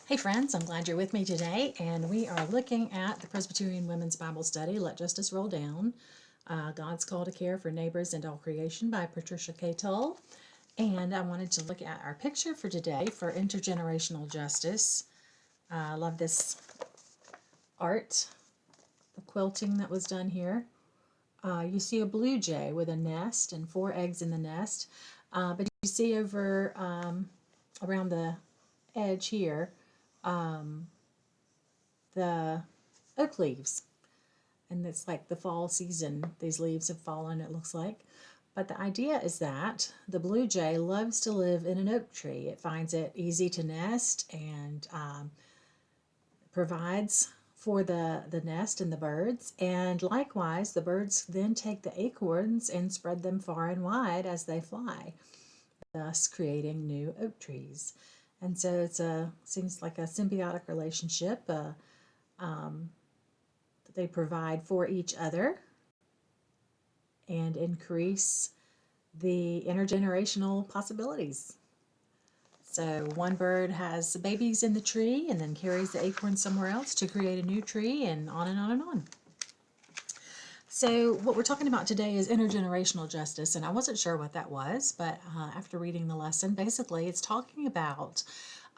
Hey friends, I'm glad you're with me today, and we are looking at the Presbyterian Women's Bible Study, Let Justice Roll Down, God's Call to Care for Neighbors and All Creation by Patricia K. Tull. And I wanted to look at our picture for today for intergenerational justice. I love this art, the quilting that was done here. You see a blue jay with a nest and 4 eggs in the nest, but you see over around the edge here the oak leaves, and it's like the fall season. These leaves have fallen, it looks like. But the idea is that the blue jay loves to live in an oak tree. It finds it easy to nest and provides for the nest and the birds. And likewise, the birds then take the acorns and spread them far and wide as they fly, thus creating new oak trees. And so seems like a symbiotic relationship. They provide for each other and increase the intergenerational possibilities. So one bird has babies in the tree and then carries the acorn somewhere else to create a new tree, and on and on and on. So what we're talking about today is intergenerational justice, and I wasn't sure what that was, but after reading the lesson, basically it's talking about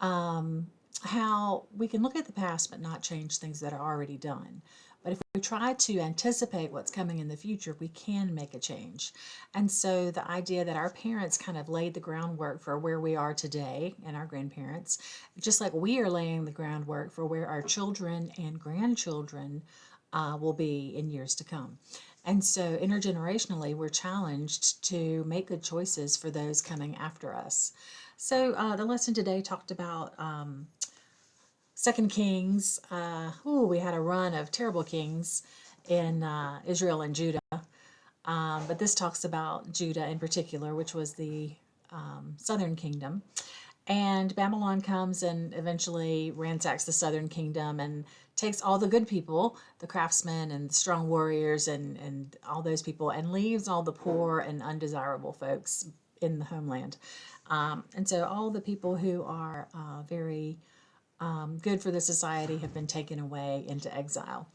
how we can look at the past but not change things that are already done. But if we try to anticipate what's coming in the future, we can make a change. And so the idea that our parents kind of laid the groundwork for where we are today, and our grandparents, just like we are laying the groundwork for where our children and grandchildren will be in years to come. And so intergenerationally, we're challenged to make good choices for those coming after us. So the lesson today talked about Second Kings. We had a run of terrible kings in Israel and Judah. But this talks about Judah in particular, which was the southern kingdom. And Babylon comes and eventually ransacks the southern kingdom and takes all the good people, the craftsmen and the strong warriors and all those people, and leaves all the poor and undesirable folks in the homeland. And so all the people who are very good for the society have been taken away into exile.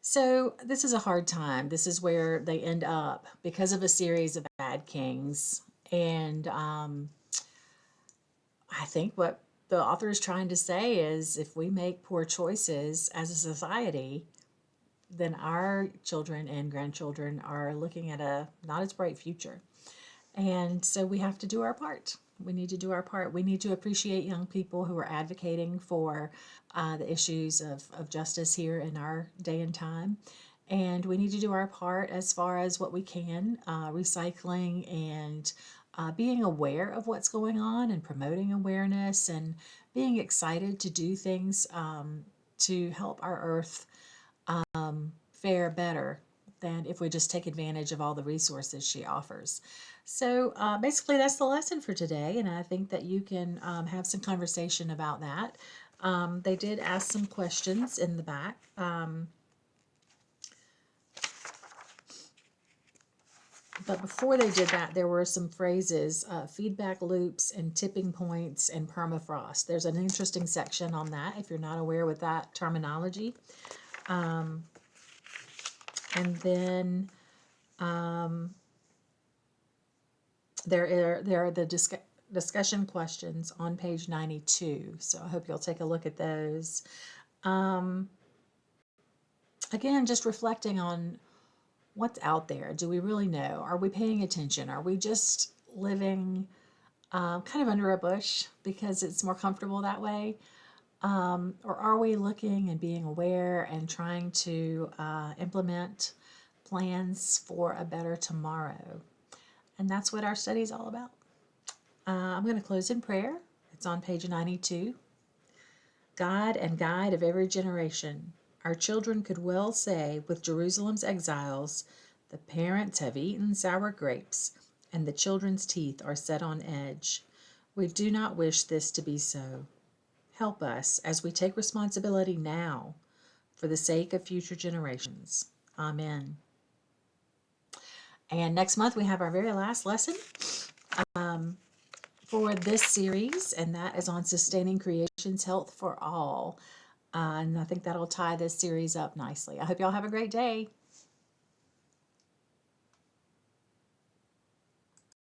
So this is a hard time. This is where they end up because of a series of bad kings. And I think what the author is trying to say is if we make poor choices as a society, then our children and grandchildren are looking at a not as bright future. And so we have to do our part. We need to do our part. We need to appreciate young people who are advocating for the issues of justice here in our day and time. And we need to do our part as far as what we can, recycling and being aware of what's going on and promoting awareness and being excited to do things to help our earth fare better than if we just take advantage of all the resources she offers. So basically, that's the lesson for today, and I think that you can have some conversation about that. They did ask some questions in the back. But before they did that, there were some phrases, feedback loops and tipping points and permafrost. There's an interesting section on that if you're not aware with that terminology. And then there are the discussion questions on page 92. So I hope you'll take a look at those. Again, just reflecting on what's out there. Do we really know? Are we paying attention? Are we just living kind of under a bush because it's more comfortable that way? Or are we looking and being aware and trying to implement plans for a better tomorrow? And that's what our study is all about. I'm going to close in prayer. It's on page 92. God and guide of every generation, our children could well say with Jerusalem's exiles, the parents have eaten sour grapes, and the children's teeth are set on edge. We do not wish this to be so. Help us as we take responsibility now for the sake of future generations. Amen. And next month we have our very last lesson for this series, and that is on sustaining creation's health for all. And I think that'll tie this series up nicely. I hope y'all have a great day.